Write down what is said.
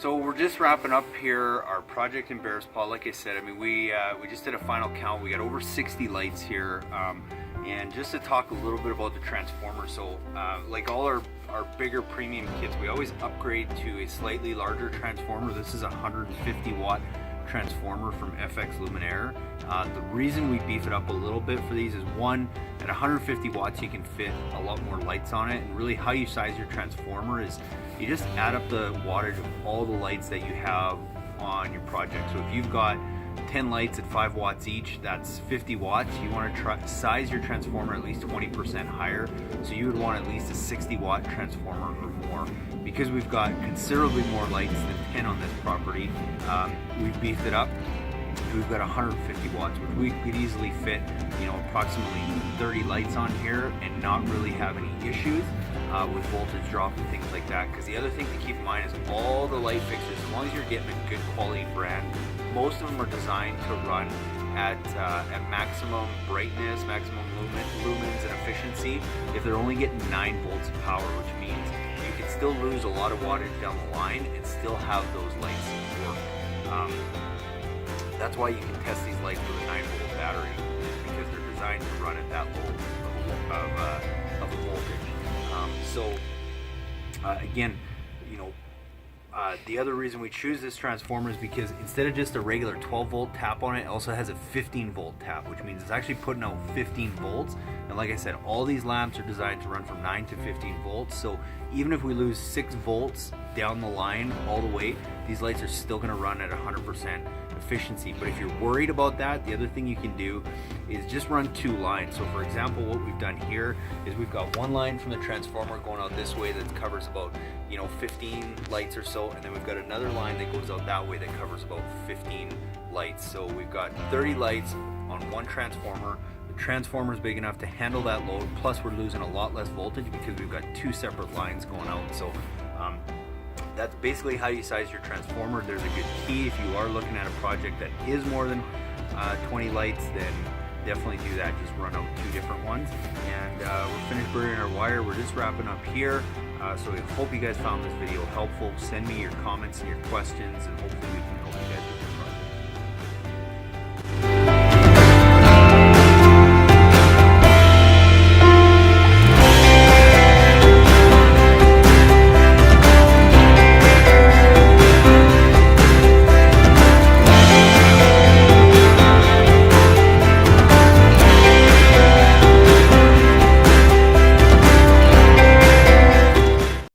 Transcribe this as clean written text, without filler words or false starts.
So we're just wrapping up here our project in Bearspaw. Like I said, I mean, we just did a final count. We got over 60 lights here. And just to talk a little bit about the transformer, so like all our bigger premium kits, we always upgrade to a slightly larger transformer. This is a 150 watt transformer from FX Luminaire. The reason we beef it up a little bit for these is, one, at 150 watts you can fit a lot more lights on it, and really how you size your transformer is you just add up the wattage of all the lights that you have on your project. So if you've got 10 lights at 5 watts each, that's 50 watts. You want to size your transformer at least 20% higher, so you would want at least a 60 watt transformer or more. Because we've got considerably more lights than 10 on this property, we've beefed it up. We've got 150 watts, which we could easily fit, you know, approximately 30 lights on here and not really have any issues with voltage drop and things like that. Because the other thing to keep in mind is all the light fixtures, as long as you're getting a good quality brand, most of them are designed to run at maximum brightness, maximum lumens and efficiency. If they're only getting 9 volts of power, which means you can still lose a lot of wattage down the line and still have those lights work. That's why you can test these lights with a 9 volt battery, because they're designed to run at that low of a voltage. Again, you know, the other reason we choose this transformer is because instead of just a regular 12 volt tap on it, it also has a 15 volt tap, which means it's actually putting out 15 volts. And like I said, all these lamps are designed to run from 9 to 15 volts. So even if we lose 6 volts down the line all the way, these lights are still going to run at 100% efficiency. But if you're worried about that, the other thing you can do is just run 2 lines. So for example, what we've done here is we've got one line from the transformer going out this way that covers about, you know, 15 lights or so, and then we've got another line that goes out that way that covers about 15 lights. So we've got 30 lights on one transformer. The transformer is big enough to handle that load, plus we're losing a lot less voltage because we've got 2 separate lines going out. So that's basically how you size your transformer. There's a good key if you are looking at a project that is more than 20 lights, then definitely do that. Just run out 2 different ones. And we're finished burying our wire. We're just wrapping up here. So I hope you guys found this video helpful. Send me your comments and your questions, and hopefully we can help you guys with